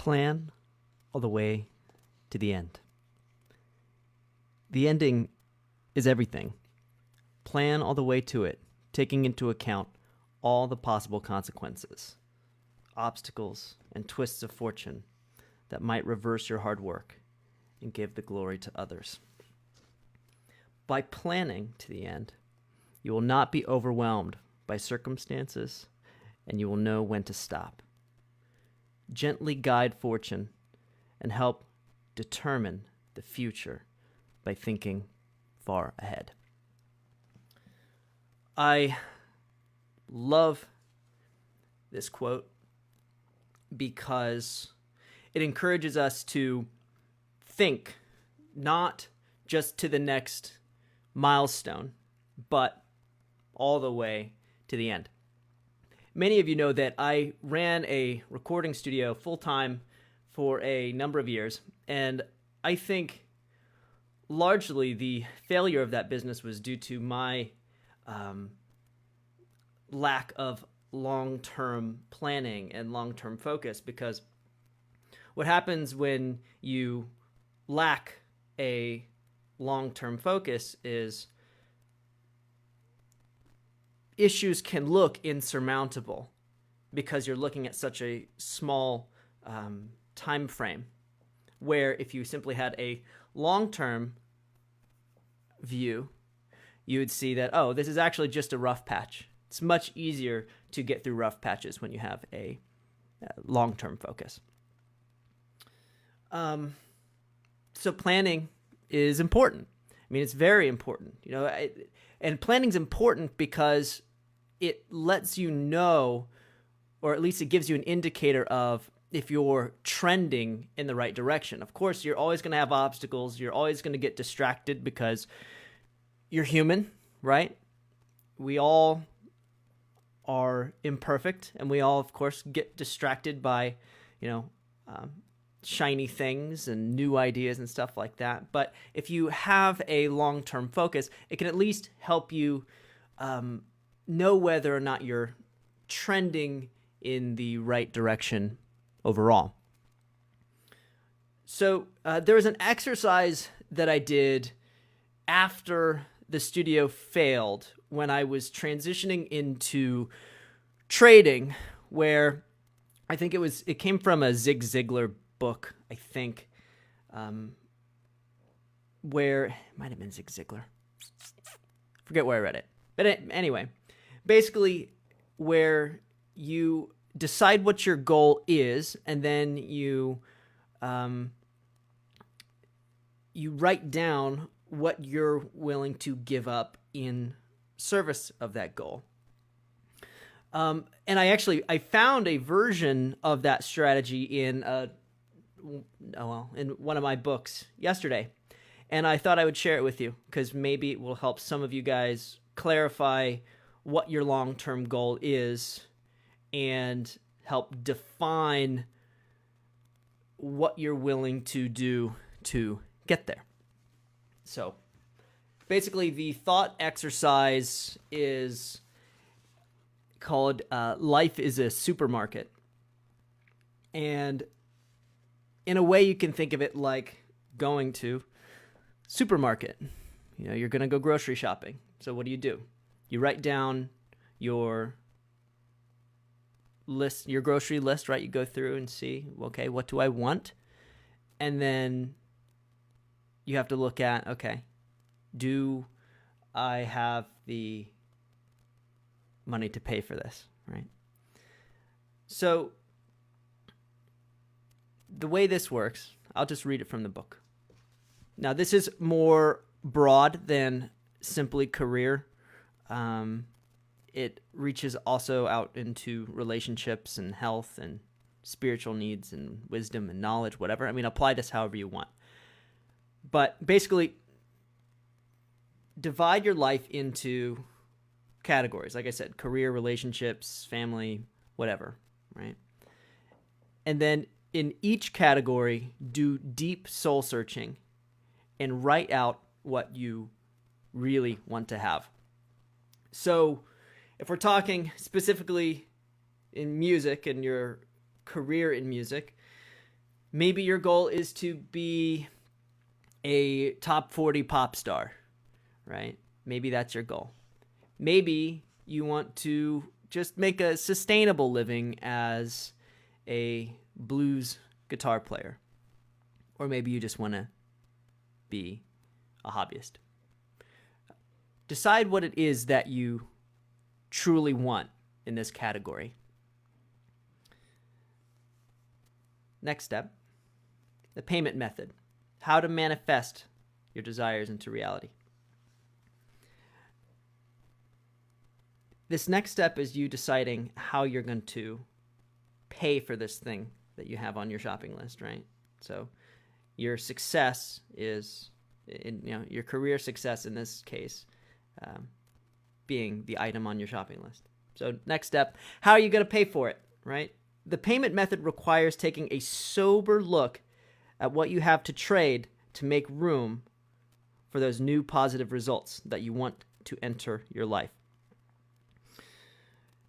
Plan all the way to the end. The ending is everything. Plan all the way to it, taking into account all the possible consequences, obstacles, and twists of fortune that might reverse your hard work and give the glory to others. By planning to the end, you will not be overwhelmed by circumstances, and you will know when to stop. Gently guide fortune and help determine the future by thinking far ahead. I love this quote because it encourages us to think not just to the next milestone, but all the way to the end. Many of you know that I ran a recording studio full-time for a number of years, and I think largely the failure of that business was due to my lack of long-term planning and long-term focus, because what happens when you lack a long-term focus is issues can look insurmountable because you're looking at such a small time frame, where if you simply had a long-term view, you would see that, oh, this is actually just a rough patch. It's much easier to get through rough patches when you have a long-term focus. So planning is important. I mean, it's very important. And planning's important because it lets you know, or at least it gives you an indicator of if you're trending in the right direction. Of course, you're always going to have obstacles. You're always going to get distracted because you're human, right? We all are imperfect, and we all, of course, get distracted by, shiny things and new ideas and stuff like that. But if you have a long-term focus, it can at least help you know whether or not you're trending in the right direction overall. So there was an exercise that I did after the studio failed when I was transitioning into trading, where I think it came from a Zig Ziglar book, I think, where it might have been Zig Ziglar. Forget where I read it. But anyway, basically where you decide what your goal is, and then you write down what you're willing to give up in service of that goal. And I found a version of that strategy in one of my books yesterday, and I thought I would share it with you because maybe it will help some of you guys clarify what your long-term goal is and help define what you're willing to do to get there. So basically, the thought exercise is called Life is a Supermarket. And in a way, you can think of it like going to supermarket. You're going to go grocery shopping. So what do? You write down your list, your grocery list, right? You go through and see, okay, what do I want? And then you have to look at, okay, do I have the money to pay for this, right? So the way this works, I'll just read it from the book. Now, this is more broad than simply career. It reaches also out into relationships and health and spiritual needs and wisdom and knowledge, whatever. I mean, apply this however you want. But basically, divide your life into categories. Like I said, career, relationships, family, whatever, right? And then in each category, do deep soul searching and write out what you really want to have. So if we're talking specifically in music and your career in music, Maybe your goal is to be a top 40 pop star, right? Maybe that's your goal. Maybe you want to just make a sustainable living as a blues guitar player. Or maybe you just want to be a hobbyist. Decide what it is that you truly want in this category. Next step, the payment method. How to manifest your desires into reality. This next step is you deciding how you're going to pay for this thing that you have on your shopping list, right? So your success is, your career success in this case, being the item on your shopping list. So next step, how are you going to pay for it, right? The payment method requires taking a sober look at what you have to trade to make room for those new positive results that you want to enter your life.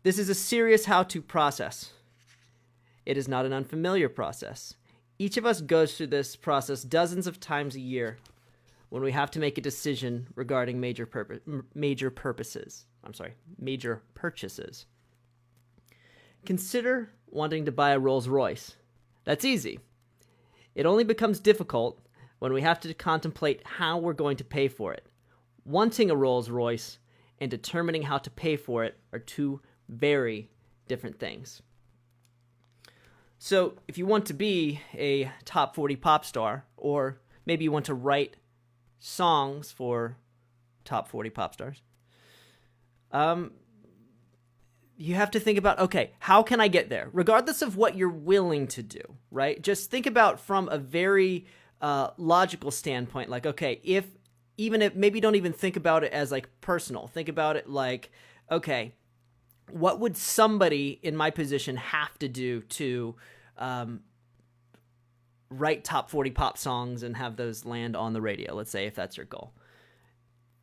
This is a serious how-to process. It is not an unfamiliar process. Each of us goes through this process dozens of times a year when we have to make a decision regarding major purchases. Consider wanting to buy a Rolls Royce. That's easy. It only becomes difficult when we have to contemplate how we're going to pay for it. Wanting a Rolls Royce and determining how to pay for it are two very different things. So if you want to be a top 40 pop star, or maybe you want to write songs for top 40 pop stars, you have to think about, okay, how can I get there? Regardless of what you're willing to do, right? Just think about from a very logical standpoint, like, okay, if maybe don't even think about it as like personal. Think about it like, okay, what would somebody in my position have to do to write top 40 pop songs and have those land on the radio? Let's say if that's your goal.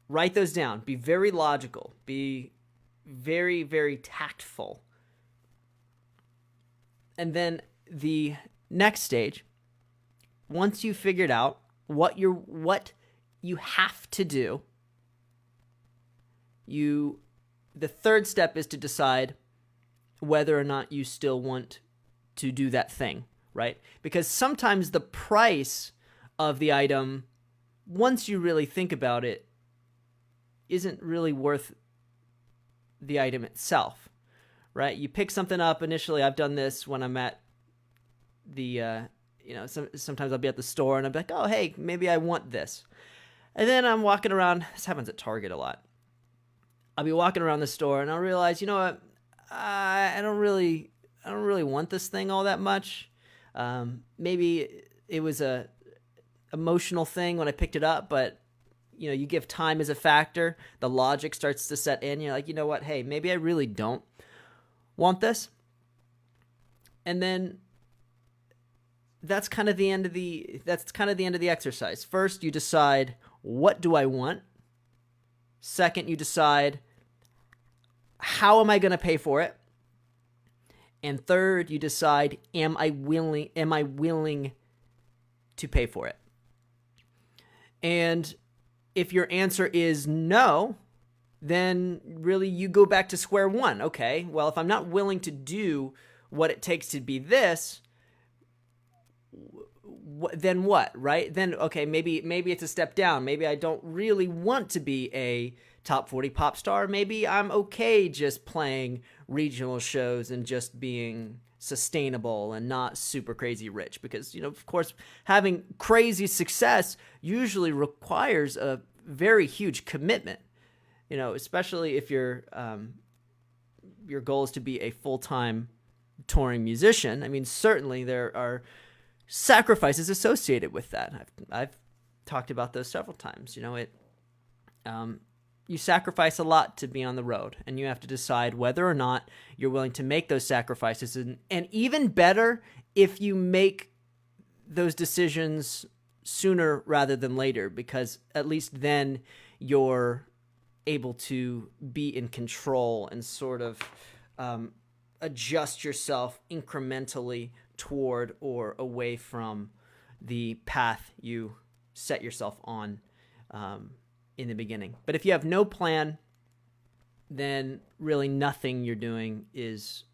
Write those down. Be very logical. Be very, very tactful. And then the next stage, once you've figured out what you have to do, the third step is to decide whether or not you still want to do that thing, right? Because sometimes the price of the item, once you really think about it, isn't really worth the item itself, right? You pick something up initially. I've done this when I'm at the, sometimes I'll be at the store and I'll be like, oh, hey, maybe I want this. And then I'm walking around. This happens at Target a lot. I'll be walking around the store and I'll realize, you know what? I don't really want this thing all that much. Maybe it was a emotional thing when I picked it up, but you give time as a factor. The logic starts to set in. You're like, you know what? Hey, maybe I really don't want this. And then that's kind of the end of the exercise. First, you decide, what do I want? Second, you decide, how am I going to pay for it? And third, you decide, am I willing to pay for it? And if your answer is no, then really you go back to square one. Okay, well, if I'm not willing to do what it takes to be this, then what, right? Then, okay, maybe it's a step down. Maybe I don't really want to be a top 40 pop star. Maybe I'm okay just playing regional shows and just being sustainable and not super crazy rich, because, of course, having crazy success usually requires a very huge commitment, especially if your goal is to be a full-time touring musician. I mean, certainly there are sacrifices associated with that. I've talked about those several times. You sacrifice a lot to be on the road, and you have to decide whether or not you're willing to make those sacrifices. And even better, if you make those decisions sooner rather than later, because at least then you're able to be in control and sort of adjust yourself incrementally toward or away from the path you set yourself on in the beginning. But if you have no plan, then really nothing you're doing is...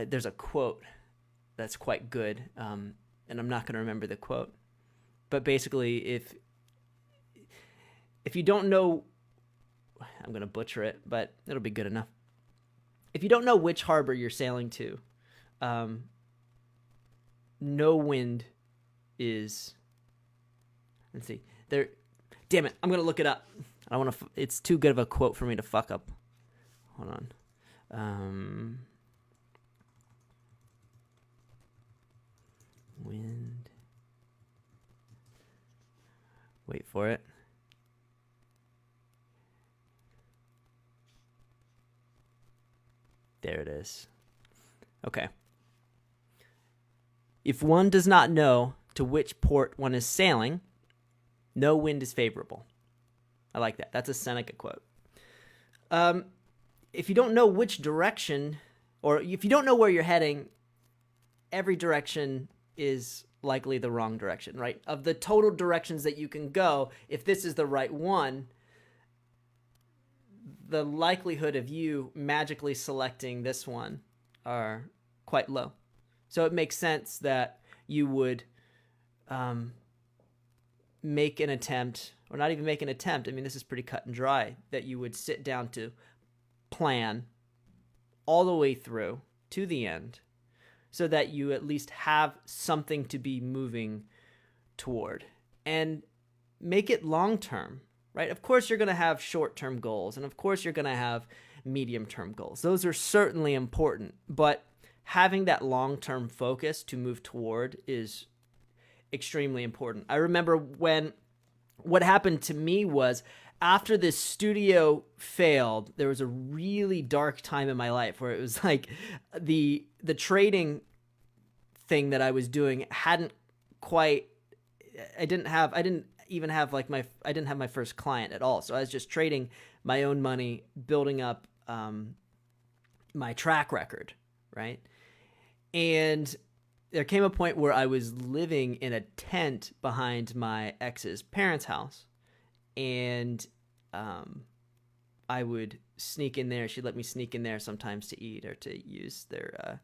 There's a quote that's quite good, and I'm not going to remember the quote. But basically, if you don't know... I'm going to butcher it, but it'll be good enough. If you don't know which harbor you're sailing to, no wind is... Let's see. There... Damn it, I'm going to look it up. I don't want to... It's too good of a quote for me to fuck up. Hold on. Wind. Wait for it. There it is. Okay. If one does not know to which port one is sailing, no wind is favorable. I like that. That's a Seneca quote. If you don't know which direction, or if you don't know where you're heading, every direction is likely the wrong direction, right? Of the total directions that you can go, if this is the right one, the likelihood of you magically selecting this one are quite low. So it makes sense that you would make an attempt, or not even make an attempt. I mean, this is pretty cut and dry, that you would sit down to plan all the way through to the end so that you at least have something to be moving toward, and make it long-term, right? Of course, you're going to have short-term goals, and of course, you're going to have medium-term goals. Those are certainly important, but having that long-term focus to move toward is extremely important. I remember what happened to me was, after this studio failed, there was a really dark time in my life where it was like the trading thing that I was doing hadn't quite... I didn't have my first client at all. So I was just trading my own money, building up my track record, right? And there came a point where I was living in a tent behind my ex's parents' house, and I would sneak in there. She'd let me sneak in there sometimes to eat or to use their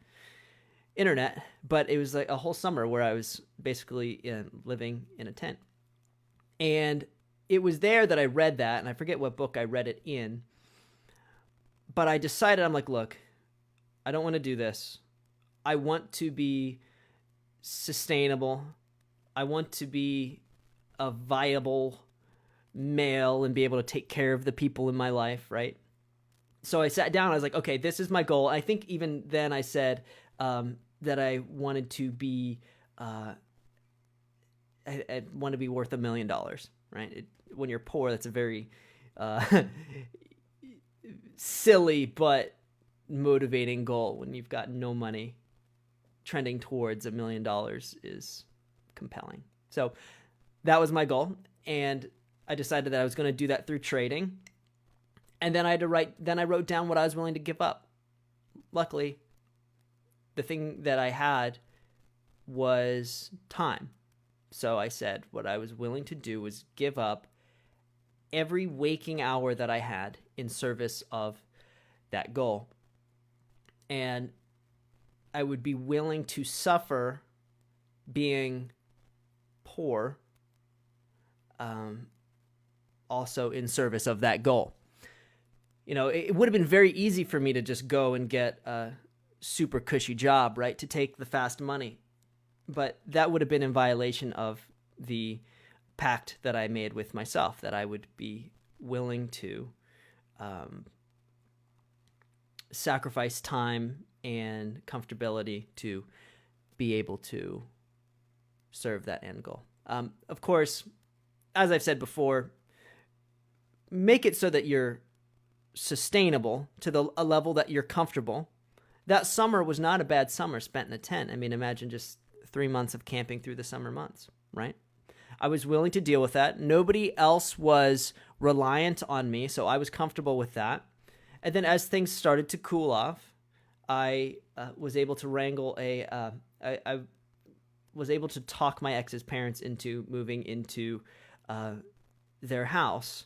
internet. But it was like a whole summer where I was basically living in a tent. And it was there that I read that, and I forget what book I read it in. But I decided, I'm like, look, I don't want to do this. I want to be sustainable. I want to be a viable male and be able to take care of the people in my life, right? So I sat down, I was like, okay, this is my goal. I think even then I said that I wanted to be, I want to be worth $1 million, right? When you're poor, that's a very silly but motivating goal. When you've got no money, trending towards $1 million is compelling. So that was my goal, and I decided that I was going to do that through trading. And then I wrote down what I was willing to give up. Luckily, the thing that I had was time. So I said what I was willing to do was give up every waking hour that I had in service of that goal. And I would be willing to suffer being poor, also in service of that goal. You know, it would have been very easy for me to just go and get a super cushy job, right? To take the fast money. But that would have been in violation of the pact that I made with myself, that I would be willing to sacrifice time and comfortability to be able to serve that end goal. Of course, as I've said before, make it so that you're sustainable to a level that you're comfortable. That summer was not a bad summer spent in a tent. I mean, imagine just 3 months of camping through the summer months, right? I was willing to deal with that. Nobody else was reliant on me, so I was comfortable with that. And then as things started to cool off, I was able to wrangle I was able to talk my ex's parents into moving into their house,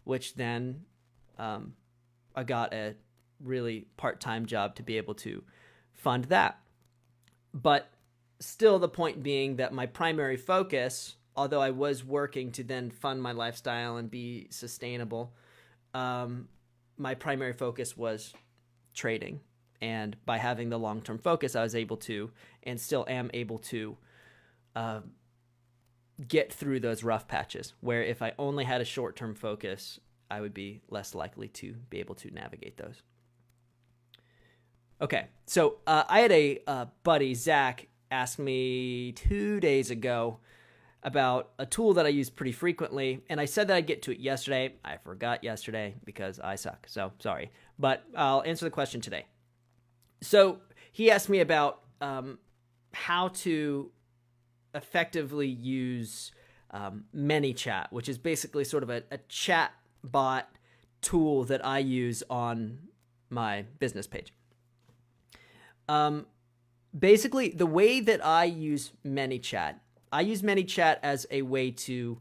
which then I got a really part-time job to be able to fund that. But still, the point being that my primary focus, although I was working to then fund my lifestyle and be sustainable, my primary focus was trading. And by having the long-term focus, I was able to, and still am able to, get through those rough patches where if I only had a short-term focus, I would be less likely to be able to navigate those. Okay, so I had a buddy, Zach, ask me 2 days ago about a tool that I use pretty frequently, and I said that I'd get to it yesterday. I forgot yesterday because I suck, so sorry. But I'll answer the question today. So he asked me about how to effectively use ManyChat, which is basically sort of a chat bot tool that I use on my business page. Basically, the way that I use ManyChat as a way to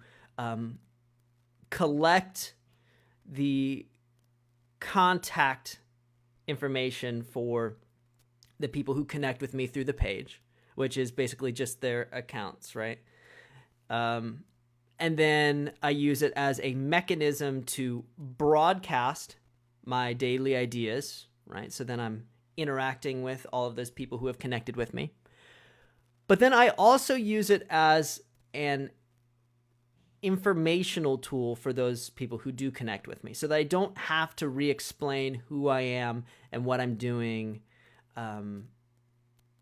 collect the contact information for the people who connect with me through the page, which is basically just their accounts, right? And then I use it as a mechanism to broadcast my daily ideas, right? So then I'm interacting with all of those people who have connected with me. But then I also use it as an informational tool for those people who do connect with me so that I don't have to re-explain who I am and what I'm doing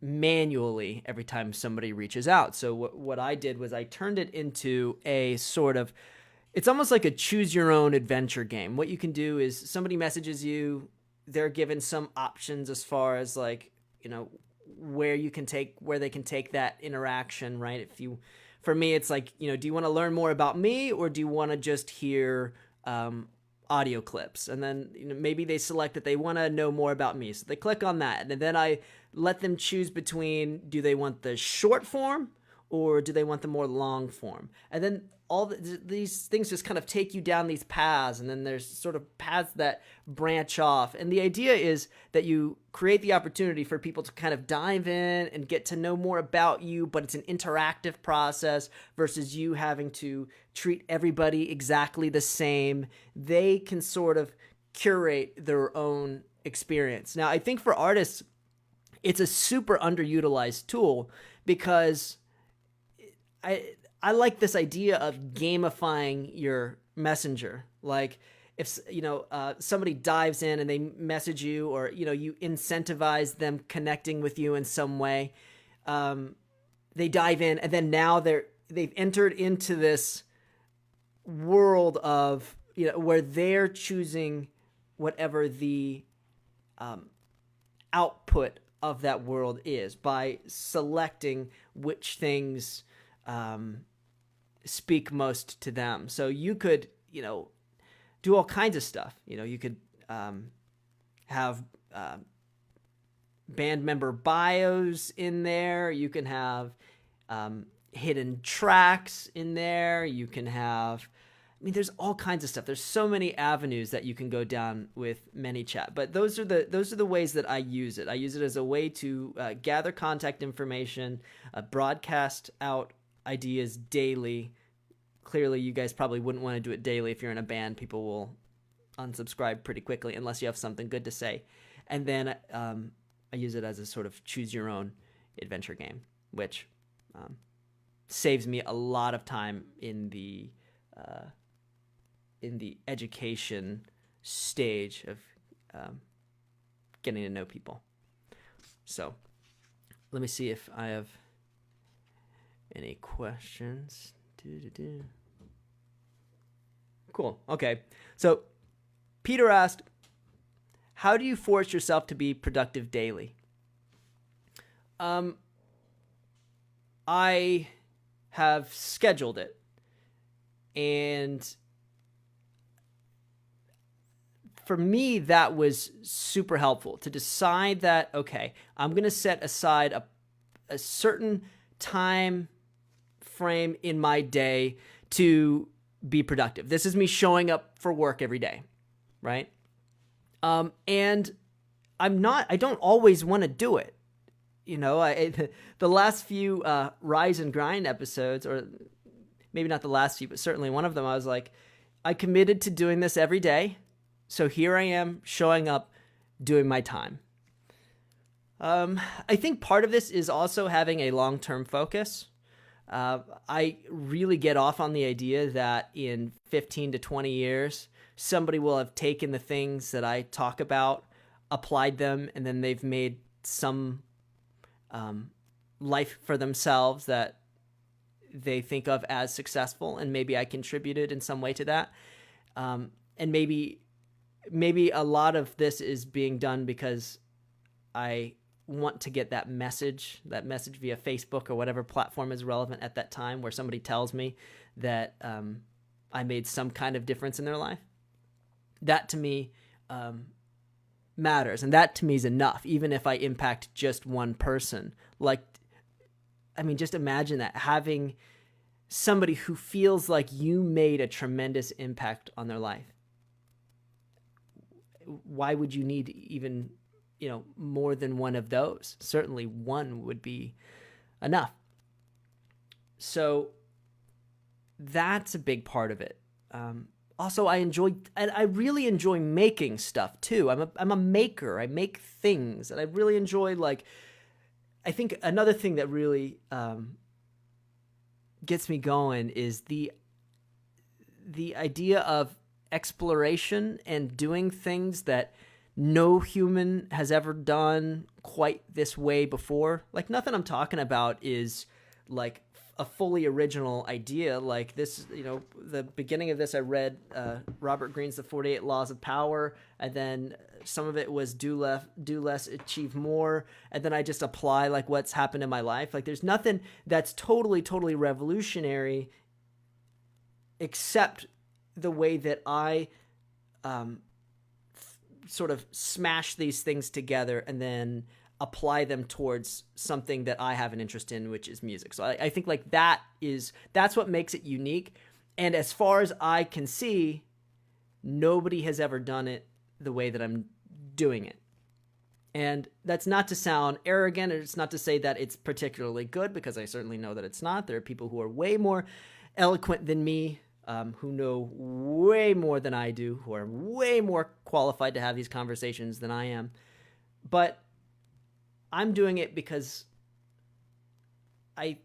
manually every time somebody reaches out. So what I did was I turned it into a sort of, it's almost like a choose your own adventure game. What you can do is somebody messages you, they're given some options as far as like, where they can take that interaction, right? For me, it's like, do you want to learn more about me or do you want to just hear audio clips? And then maybe they select that they want to know more about me. So they click on that. And then I let them choose between, do they want the short form or do they want the more long form? And then these things just kind of take you down these paths, and then there's sort of paths that branch off. And the idea is that you create the opportunity for people to kind of dive in and get to know more about you, but it's an interactive process versus you having to treat everybody exactly the same. They can sort of curate their own experience. Now, I think for artists, it's a super underutilized tool because I like this idea of gamifying your messenger. Like if somebody dives in and they message you, or you incentivize them connecting with you in some way, they dive in, and then now they've entered into this world of where they're choosing whatever the output of that world is by selecting which things speak most to them. So you could, do all kinds of stuff. You could have band member bios in there. You can have hidden tracks in there. You can have, there's all kinds of stuff. There's so many avenues that you can go down with ManyChat. But those are the ways that I use it. I use it as a way to gather contact information, broadcast out ideas daily. Clearly, you guys probably wouldn't want to do it daily. If you're in a band, people will unsubscribe pretty quickly unless you have something good to say. And then I use it as a sort of choose your own adventure game, which saves me a lot of time in the education stage of getting to know people. So let me see if I have any questions. Cool. Okay. So Peter asked, how do you force yourself to be productive daily? I have scheduled it, and for me, that was super helpful to decide that, okay, I'm going to set aside a certain time frame in my day to be productive. This is me showing up for work every day, right? And I don't always want to do it. You know, the last few Rise and Grind episodes, or maybe not the last few, but certainly one of them, I was like, I committed to doing this every day. So here I am showing up, doing my time. I think part of this is also having a long-term focus. I really get off on the idea that in 15 to 20 years, somebody will have taken the things that I talk about, applied them, and then they've made some life for themselves that they think of as successful, and maybe I contributed in some way to that. And maybe a lot of this is being done because I want to get that message via Facebook or whatever platform is relevant at that time, where somebody tells me that I made some kind of difference in their life. That to me matters, and that to me is enough, even if I impact just one person. Just imagine that, having somebody who feels like you made a tremendous impact on their life. Why would you need even, more than one of those? Certainly one would be enough. So that's a big part of it. Also, I really enjoy making stuff too. I'm a maker. I make things, and I really enjoy, I think another thing that really gets me going is the idea of exploration and doing things that no human has ever done quite this way before. Nothing I'm talking about is a fully original idea. This, the beginning of this, I read Robert Greene's The 48 Laws of Power, and then some of it was do less, achieve more, and then I just apply what's happened in my life. There's nothing that's totally revolutionary, except the way that I sort of smash these things together and then apply them towards something that I have an interest in, which is music. So I think that's what makes it unique. And as far as I can see, nobody has ever done it the way that I'm doing it. And that's not to sound arrogant, or it's not to say that it's particularly good, because I certainly know that it's not. There are people who are way more eloquent than me, who know way more than I do, who are way more qualified to have these conversations than I am. But I'm doing it because I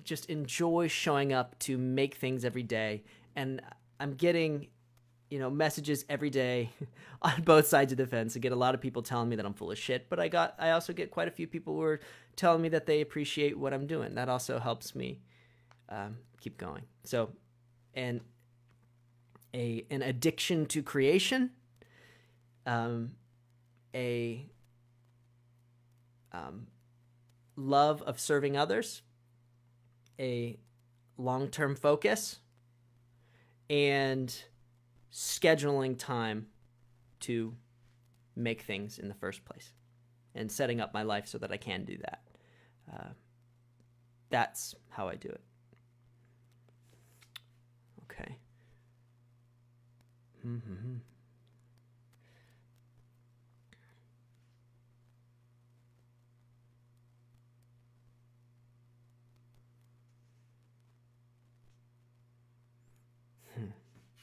just enjoy showing up to make things every day. And I'm getting, messages every day on both sides of the fence. I get a lot of people telling me that I'm full of shit, but I also get quite a few people who are telling me that they appreciate what I'm doing. That also helps me keep going. So, an addiction to creation, a love of serving others, a long-term focus, and scheduling time to make things in the first place, and setting up my life so that I can do that. That's how I do it. Okay. Mm-hmm.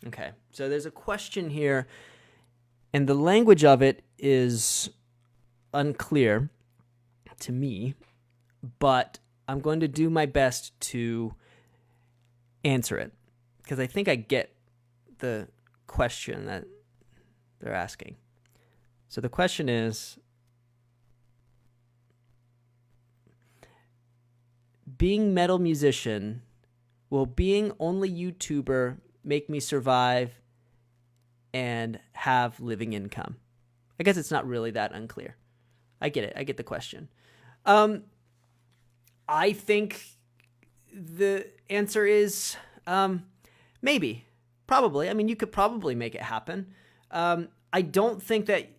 Okay, so there's a question here, and the language of it is unclear to me, but I'm going to do my best to answer it, because I think I get the question that they're asking. So the question is, being metal musician, will being only YouTuber make me survive and have living income? I guess it's not really that unclear. I get it. I get the question. I think the answer is maybe, probably. I mean, you could probably make it happen. I don't think that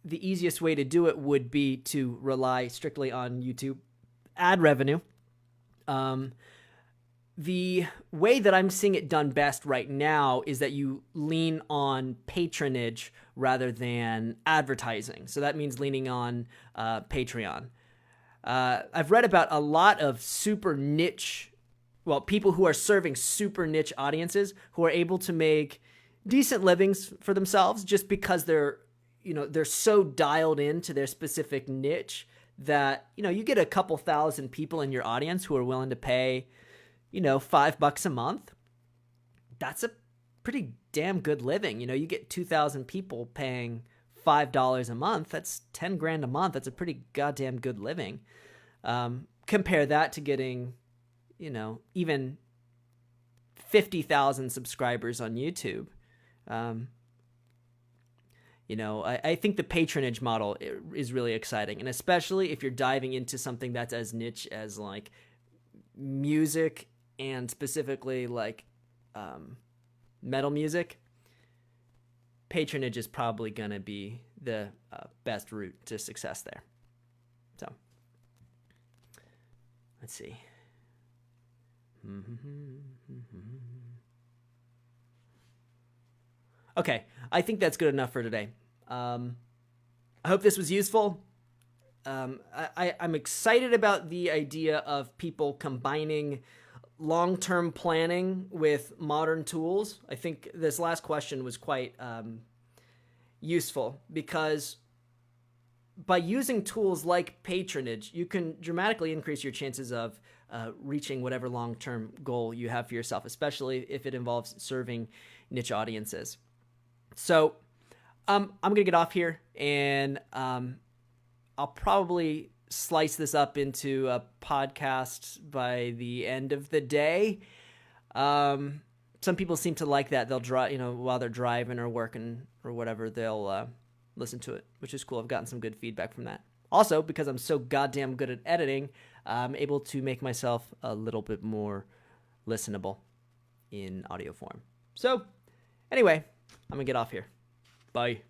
the easiest way to do it would be to rely strictly on YouTube ad revenue. The way that I'm seeing it done best right now is that you lean on patronage rather than advertising. So that means leaning on Patreon. I've read about a lot of super niche, people who are serving super niche audiences who are able to make decent livings for themselves just because they're so dialed into their specific niche that, you get a couple thousand people in your audience who are willing to pay, $5 a month. That's a pretty damn good living. You get 2,000 people paying $5 a month. That's 10 grand a month. That's a pretty goddamn good living. Compare that to getting, even 50,000 subscribers on YouTube. I think the patronage model is really exciting, and especially if you're diving into something that's as niche as like music and specifically like metal music. Patronage is probably going to be the best route to success there. So, let's see. Okay, I think that's good enough for today. I hope this was useful. I'm excited about the idea of people combining long-term planning with modern tools. I think this last question was quite useful because by using tools like patronage, you can dramatically increase your chances of reaching whatever long-term goal you have for yourself, especially if it involves serving niche audiences. So I'm going to get off here, and I'll probably slice this up into a podcast by the end of the day. Some people seem to like that. They'll drive, while they're driving or working or whatever, they'll listen to it, which is cool. I've gotten some good feedback from that. Also, because I'm so goddamn good at editing, I'm able to make myself a little bit more listenable in audio form. So, anyway, I'm going to get off here. Bye.